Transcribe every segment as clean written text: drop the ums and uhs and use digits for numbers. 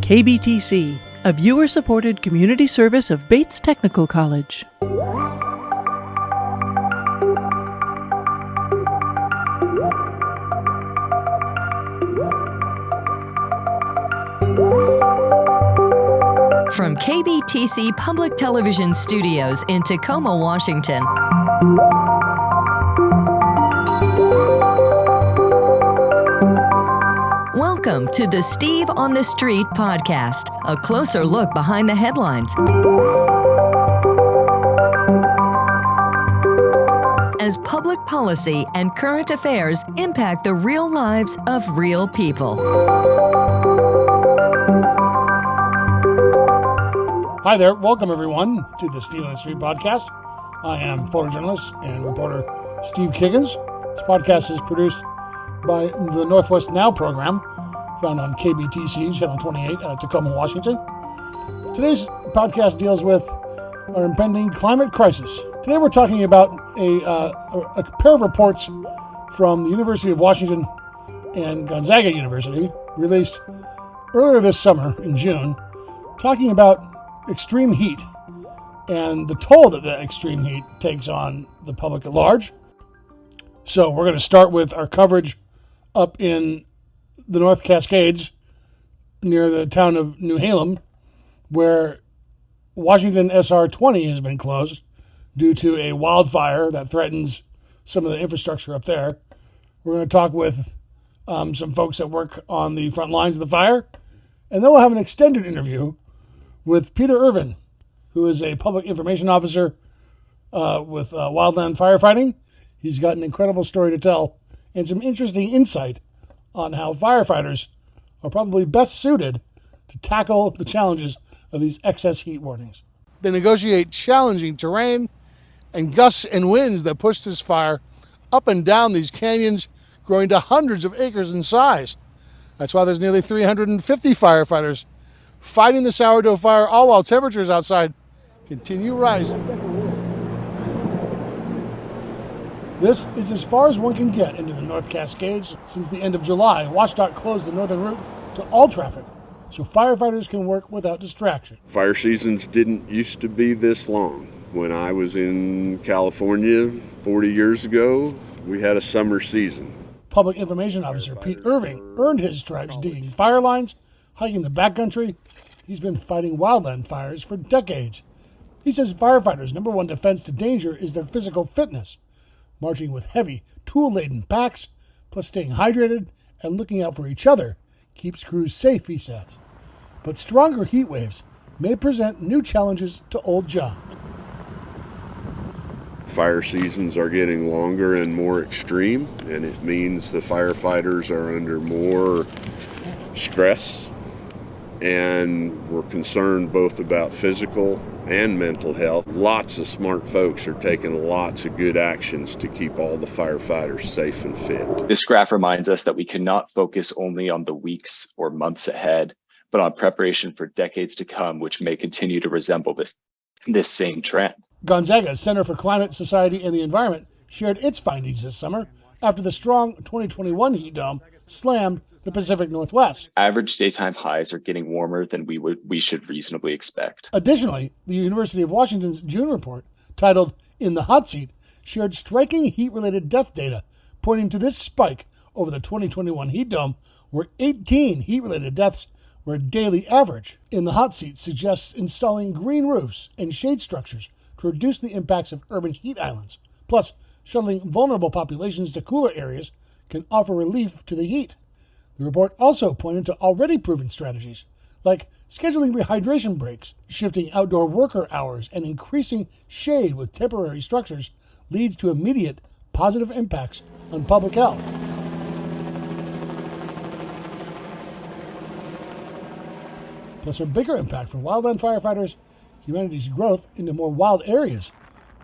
KBTC, a viewer-supported community service of Bates Technical College. From KBTC Public Television Studios in Tacoma, Washington. Welcome to the Steve on the Street podcast, a closer look behind the headlines. As public policy and current affairs impact the real lives of real people. Hi there, welcome everyone to the Steve on the Street podcast. I am photojournalist and reporter Steve Kiggins. This podcast is produced by the Northwest Now program, found on KBTC, Channel 28 out of Tacoma, Washington. Today's podcast deals with our impending climate crisis. Today we're talking about a pair of reports from the University of Washington and Gonzaga University, released earlier this summer in June, talking about extreme heat and the toll that the extreme heat takes on the public at large. So we're going to start with our coverage up in the North Cascades near the town of New Halem, where Washington SR 20 has been closed due to a wildfire that threatens some of the infrastructure up there. We're going to talk with some folks that work on the front lines of the fire, and then we'll have an extended interview with Peter Irvin, who is a public information officer with Wildland Firefighting. He's got an incredible story to tell and some interesting insight on how firefighters are probably best suited to tackle the challenges of these excess heat warnings. They negotiate challenging terrain and gusts and winds that push this fire up and down these canyons, growing to hundreds of acres in size. That's why there's nearly 350 firefighters fighting the sourdough fire, all while temperatures outside continue rising. This is as far as one can get into the North Cascades. Since the end of July, WashDOT closed the northern route to all traffic so firefighters can work without distraction. Fire seasons didn't used to be this long. When I was in California 40 years ago, we had a summer season. Public Information Officer Pete Irving earned his stripes digging fire lines, hiking the backcountry. He's been fighting wildland fires for decades. He says firefighters' number one defense to danger is their physical fitness. Marching with heavy, tool-laden packs, plus staying hydrated and looking out for each other keeps crews safe, he says. But stronger heat waves may present new challenges to old jobs. Fire seasons are getting longer and more extreme, and it means the firefighters are under more stress, and we're concerned both about physical and mental health. Lots of smart folks are taking lots of good actions to keep all the firefighters safe and fit. This graph reminds us that we cannot focus only on the weeks or months ahead, but on preparation for decades to come, which may continue to resemble this same trend. Gonzaga's Center for Climate, Society, and the Environment shared its findings this summer after the strong 2021 heat dome slammed the Pacific Northwest. Average daytime highs are getting warmer than we should reasonably expect. Additionally, the University of Washington's June report, titled In the Hot Seat, shared striking heat-related death data, pointing to this spike over the 2021 heat dome, where 18 heat-related deaths were a daily average. In the Hot Seat suggests installing green roofs and shade structures to reduce the impacts of urban heat islands. Plus, shuttling vulnerable populations to cooler areas can offer relief to the heat. The report also pointed to already proven strategies, like scheduling rehydration breaks, shifting outdoor worker hours, and increasing shade with temporary structures leads to immediate positive impacts on public health. Plus, a bigger impact for wildland firefighters, humanity's growth into more wild areas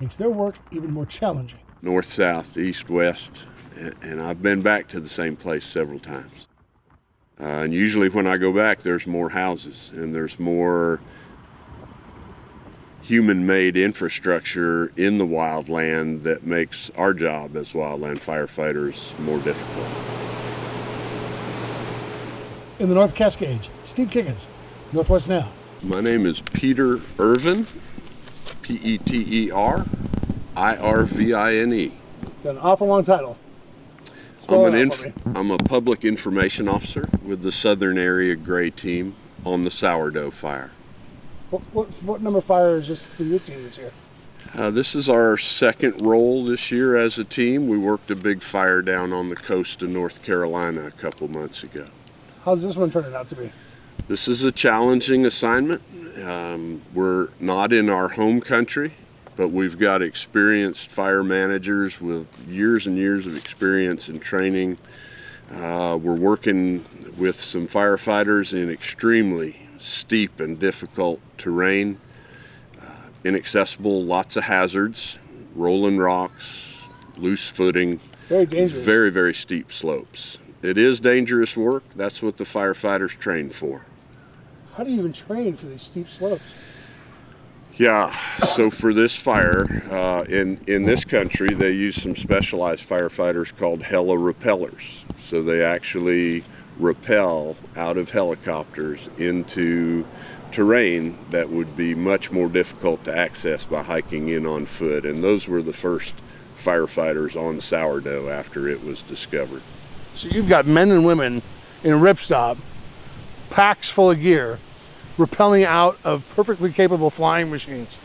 makes their work even more challenging. North, south, east, west, and I've been back to the same place several times. And usually when I go back, there's more houses and there's more human-made infrastructure in the wildland that makes our job as wildland firefighters more difficult. In the North Cascades, Steve Kiggins, Northwest Now. My name is Peter Irvin, Peterirvine. Got an awful long title. Spell it out for me. I'm a public information officer with the Southern Area Gray Team on the Sourdough Fire. What number fire is this for your team this year? This is our second role this year as a team. We worked a big fire down on the coast of North Carolina a couple months ago. How's this one turning out to be? This is a challenging assignment. We're not in our home country, but we've got experienced fire managers with years and years of experience and training. We're working with some firefighters in extremely steep and difficult terrain, inaccessible, lots of hazards, rolling rocks, loose footing. Very dangerous. Very, very steep slopes. It is dangerous work. That's what the firefighters train for. How do you even train for these steep slopes? Yeah, so for this fire, in this country, they use some specialized firefighters called heli-rappellers. So they actually rappel out of helicopters into terrain that would be much more difficult to access by hiking in on foot. And those were the first firefighters on Sourdough after it was discovered. So you've got men and women in a ripstop, packs full of gear, rappelling out of perfectly capable flying machines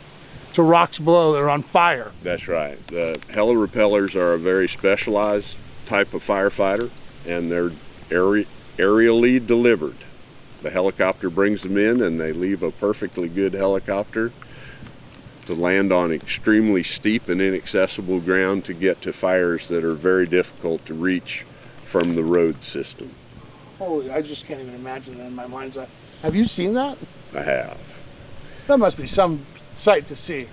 to rocks below that are on fire. That's right. The heli-rappellers are a very specialized type of firefighter, and they're aerially delivered. The helicopter brings them in, and they leave a perfectly good helicopter to land on extremely steep and inaccessible ground to get to fires that are very difficult to reach from the road system. Holy, I just can't even imagine that in my mind's eye. Have you seen that? I have. That must be some sight to see.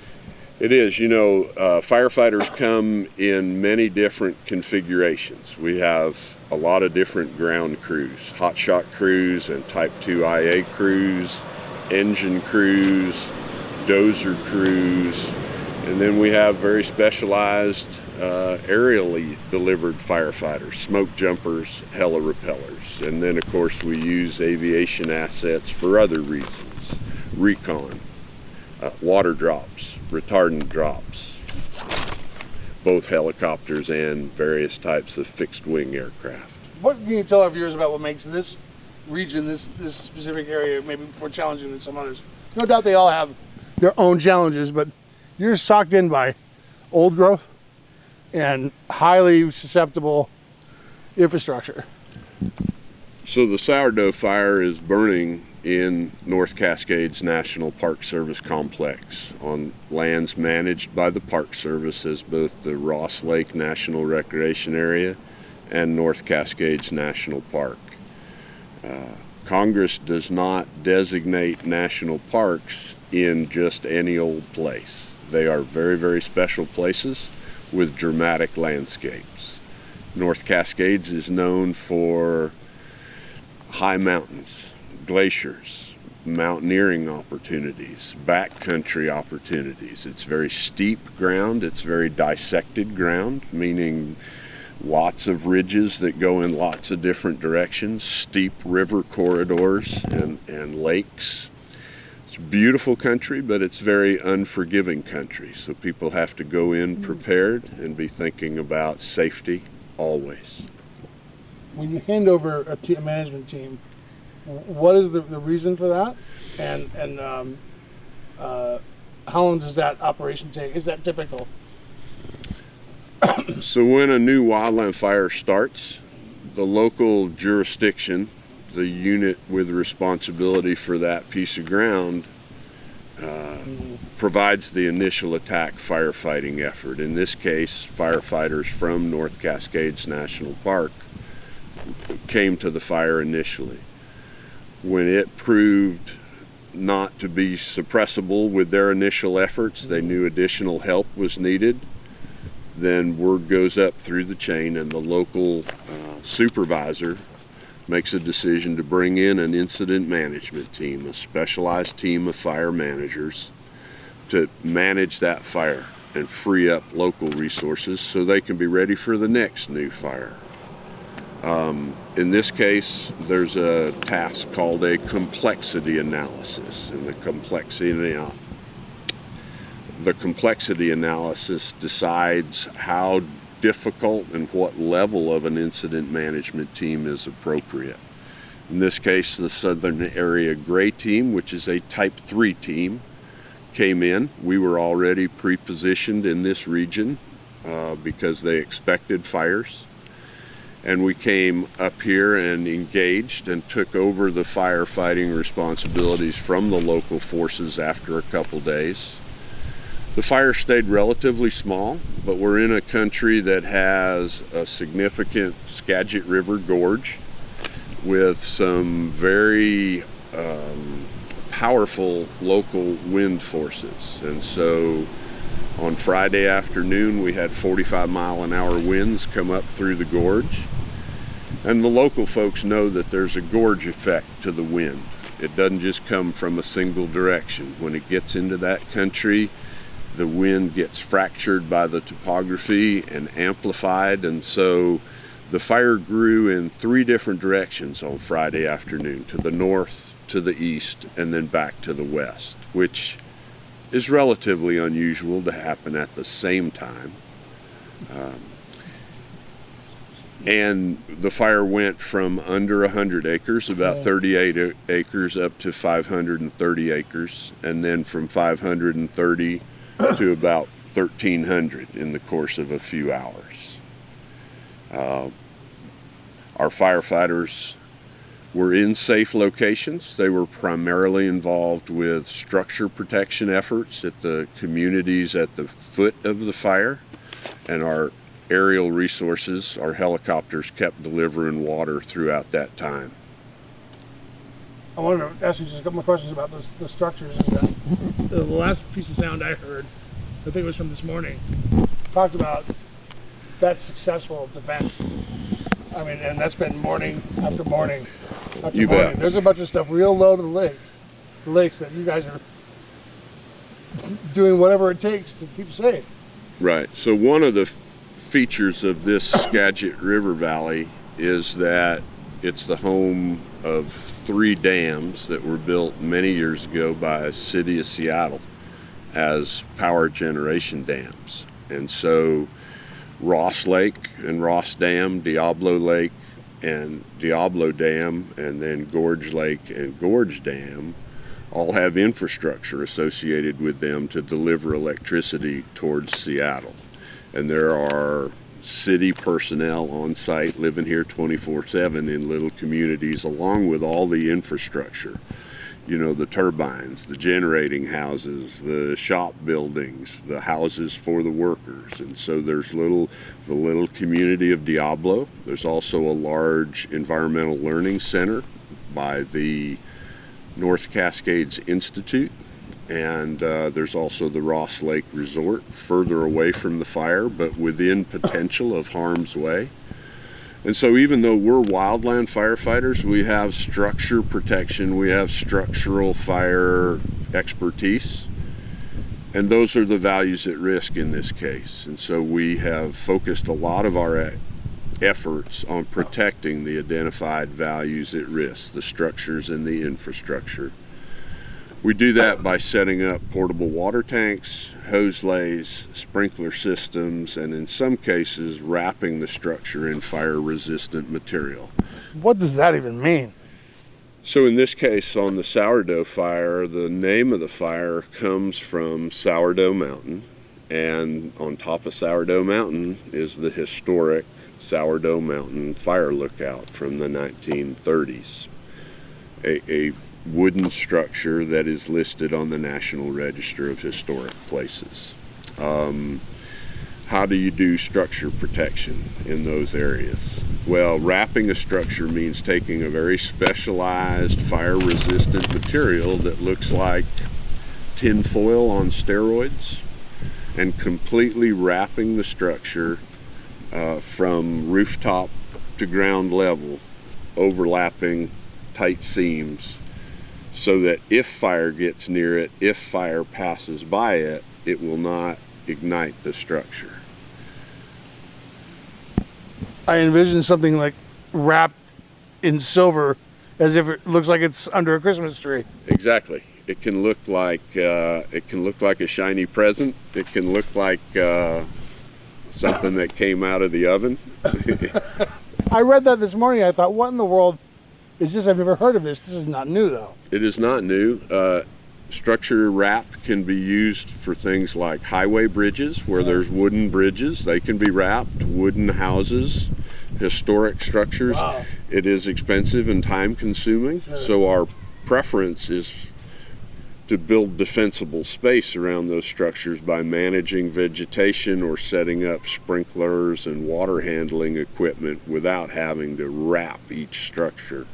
It is. You know, firefighters come in many different configurations. We have a lot of different ground crews, hotshot crews and Type 2 IA crews, engine crews, dozer crews, and then we have very specialized aerially delivered firefighters, smoke jumpers, heli-rappellers, and then of course we use aviation assets for other reasons, recon, water drops, retardant drops, both helicopters and various types of fixed wing aircraft. What can you tell our viewers about what makes this region, this specific area, maybe more challenging than some others? No doubt they all have their own challenges, but you're socked in by old growth and highly susceptible infrastructure. So the Sourdough Fire is burning in North Cascades National Park Service Complex on lands managed by the Park Service as both the Ross Lake National Recreation Area and North Cascades National Park. Congress does not designate national parks in just any old place. They are very, very special places with dramatic landscapes. North Cascades is known for high mountains, glaciers, mountaineering opportunities, backcountry opportunities. It's very steep ground, it's very dissected ground, meaning lots of ridges that go in lots of different directions, steep river corridors and lakes. It's beautiful country, but it's very unforgiving country. So people have to go in prepared and be thinking about safety always. When you hand over a management team, what is the reason for that? And how long does that operation take? Is that typical? So when a new wildland fire starts, the local jurisdiction, the unit with responsibility for that piece of ground, provides the initial attack firefighting effort. In this case, firefighters from North Cascades National Park came to the fire initially. When it proved not to be suppressible with their initial efforts, they knew additional help was needed. Then word goes up through the chain, and the local supervisor makes a decision to bring in an incident management team, a specialized team of fire managers to manage that fire and free up local resources so they can be ready for the next new fire. In this case, there's a task called a complexity analysis, and the complexity analysis decides how difficult and what level of an incident management team is appropriate. In this case, the Southern Area Gray Team, which is a Type 3 team, came in. We were already pre-positioned in this region because they expected fires. And we came up here and engaged and took over the firefighting responsibilities from the local forces after a couple days. The fire stayed relatively small, but we're in a country that has a significant Skagit River gorge with some very powerful local wind forces. And so on Friday afternoon, we had 45-mile-an-hour winds come up through the gorge. And the local folks know that there's a gorge effect to the wind. It doesn't just come from a single direction. When it gets into that country, the wind gets fractured by the topography and amplified, and so the fire grew in 3 different directions on Friday afternoon, to the north, to the east, and then back to the west, which is relatively unusual to happen at the same time. And the fire went from under 100 acres, about 38 acres, up to 530 acres, and then from 530 to about 1,300 in the course of a few hours. Our firefighters were in safe locations. They were primarily involved with structure protection efforts at the communities at the foot of the fire, and our aerial resources, our helicopters, kept delivering water throughout that time. I wanted to ask you just a couple more questions about the structures. And the last piece of sound I heard, I think it was from this morning, talked about that successful defense. I mean, and that's been morning after morning after You morning. bet. There's a bunch of stuff real low to the lakes that you guys are doing whatever it takes to keep safe. Right. So one of the features of this Skagit River Valley is that it's the home of 3 dams that were built many years ago by the city of Seattle as power generation dams. And so Ross Lake and Ross Dam, Diablo Lake and Diablo Dam, and then Gorge Lake and Gorge Dam all have infrastructure associated with them to deliver electricity towards Seattle. And there are city personnel on site living here 24/7 in little communities, along with all the infrastructure. You know, the turbines, the generating houses, the shop buildings, the houses for the workers. And so there's the little community of Diablo. There's also a large environmental learning center by the North Cascades Institute. And there's also the Ross Lake Resort, further away from the fire, but within potential of harm's way. And so even though we're wildland firefighters, we have structure protection, we have structural fire expertise, and those are the values at risk in this case. And so we have focused a lot of our efforts on protecting the identified values at risk, the structures and the infrastructure. We do that by setting up portable water tanks, hose lays, sprinkler systems, and in some cases, wrapping the structure in fire-resistant material. What does that even mean? So in this case, on the sourdough fire, the name of the fire comes from Sourdough Mountain, and on top of Sourdough Mountain is the historic Sourdough Mountain Fire Lookout from the 1930s. A wooden structure that is listed on the National Register of Historic Places. How do you do structure protection in those areas? Well, wrapping a structure means taking a very specialized fire-resistant material that looks like tin foil on steroids and completely wrapping the structure from rooftop to ground level, overlapping tight seams, so that if fire gets near it, if fire passes by it, it will not ignite the structure. I envision something like wrapped in silver as if it looks like it's under a Christmas tree. Exactly. It can look like a shiny present. It can look like something that came out of the oven. I read that this morning. I thought, what in the world is this? I've never heard of this. This is not new, though. It is not new. Structure wrap can be used for things like highway bridges, where there's wooden bridges. They can be wrapped. Wooden houses, historic structures. Wow. It is expensive and time consuming. Sure. So our preference is to build defensible space around those structures by managing vegetation or setting up sprinklers and water handling equipment without having to wrap each structure.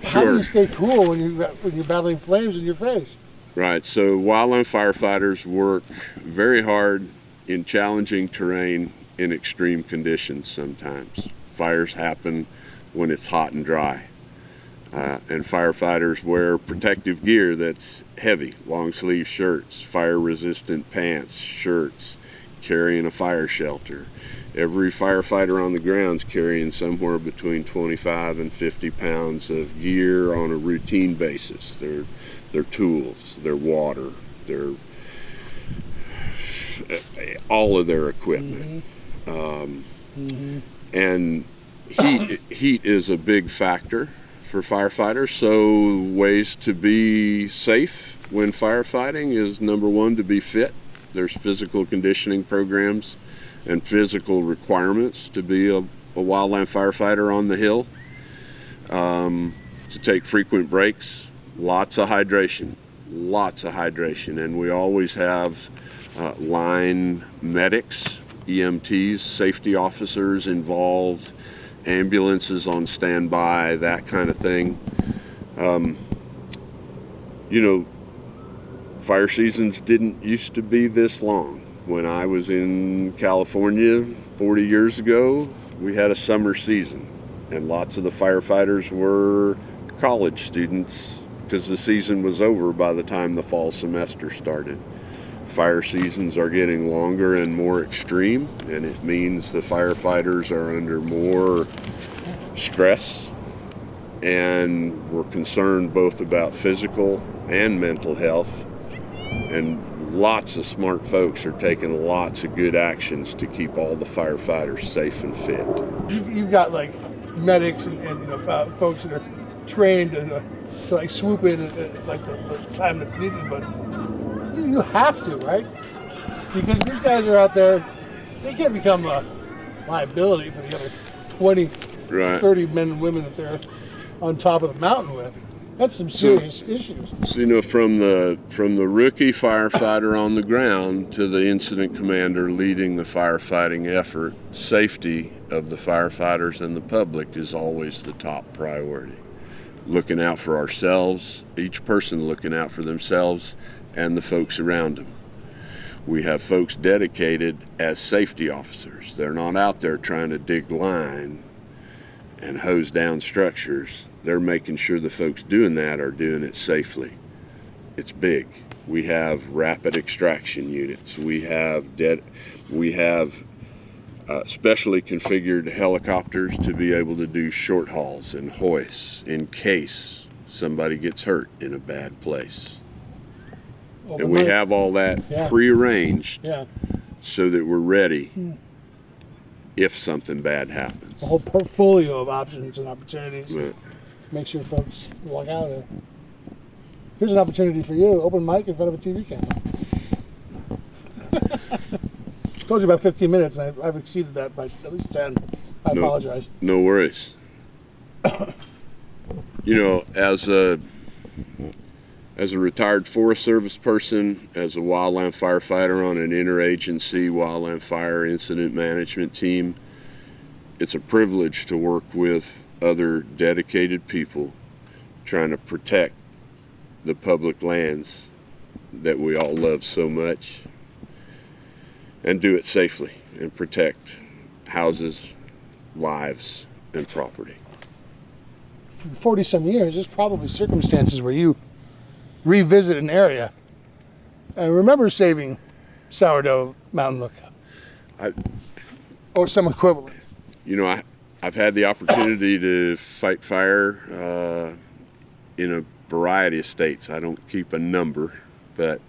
How do you stay cool when you're battling flames in your face? Right, so wildland firefighters work very hard in challenging terrain in extreme conditions sometimes. Fires happen when it's hot and dry. And firefighters wear protective gear that's heavy, long sleeve shirts, fire resistant pants, shirts, carrying a fire shelter. Every firefighter on the ground's carrying somewhere between 25 and 50 pounds of gear on a routine basis. Their tools, their water, all of their equipment. And heat is a big factor for firefighters, so ways to be safe when firefighting is, number one, to be fit. There's physical conditioning programs and physical requirements to be a wildland firefighter on the hill. To take frequent breaks, lots of hydration, and we always have line medics, EMTs, safety officers involved, ambulances on standby, that kind of thing. Fire seasons didn't used to be this long. When I was in California 40 years ago, we had a summer season, and lots of the firefighters were college students because the season was over by the time the fall semester started. Fire seasons are getting longer and more extreme, and it means the firefighters are under more stress, and we're concerned both about physical and mental health, and lots of smart folks are taking lots of good actions to keep all the firefighters safe and fit. You've got like medics and folks that are trained to like swoop in at like the time that's needed, but you have to, right? Because these guys are out there, they can't become a liability for the other 20, Right. 30 men and women that they're on top of the mountain with. That's some serious issues. So, from the rookie firefighter on the ground to the incident commander leading the firefighting effort, safety of the firefighters and the public is always the top priority. Looking out for ourselves, each person looking out for themselves and the folks around them. We have folks dedicated as safety officers. They're not out there trying to dig line and hose down structures. They're making sure the folks doing that are doing it safely. It's big. We have rapid extraction units. We have specially configured helicopters to be able to do short hauls and hoists in case somebody gets hurt in a bad place. And we have all that prearranged so that we're ready if something bad happens. A whole portfolio of options and opportunities. Right. Make sure folks walk out of there. Here's an opportunity for you. Open mic in front of a TV camera. Told you about 15 minutes, and I've exceeded that by at least 10. I apologize. No worries. As a retired Forest Service person, as a wildland firefighter on an interagency wildland fire incident management team, it's a privilege to work with other dedicated people trying to protect the public lands that we all love so much and do it safely and protect houses, lives, and property. For 40-some years, there's probably circumstances where you revisit an area and remember saving Sourdough Mountain Lookout or some equivalent. I I've had the opportunity to fight fire in a variety of states. I don't keep a number, but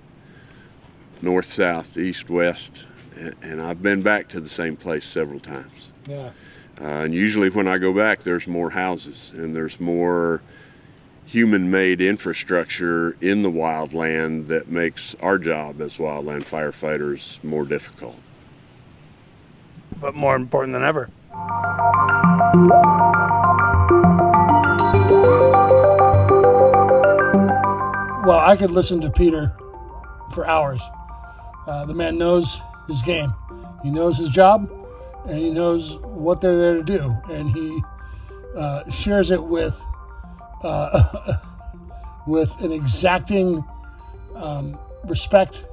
north, south, east, west, and I've been back to the same place several times. Yeah. And usually when I go back, there's more houses and there's more human-made infrastructure in the wildland that makes our job as wildland firefighters more difficult. But more important than ever. Well, I could listen to Peter for hours. The man knows his game. He knows his job, and he knows what they're there to do. And he shares it with an exacting respect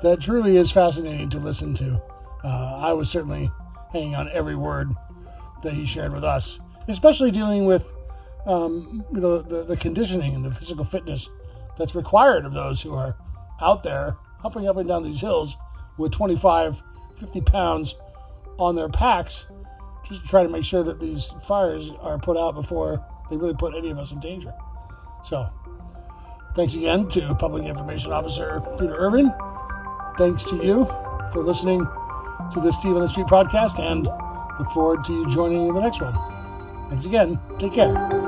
that truly is fascinating to listen to. I was certainly hanging on every word that he shared with us, especially dealing with the conditioning and the physical fitness that's required of those who are out there hopping up and down these hills with 25, 50 pounds on their packs just to try to make sure that these fires are put out before they really put any of us in danger. So, thanks again to Public Information Officer Peter Irvin. Thanks to you for listening to the Steve on the Street podcast, and look forward to you joining in the next one. Thanks again. Take care.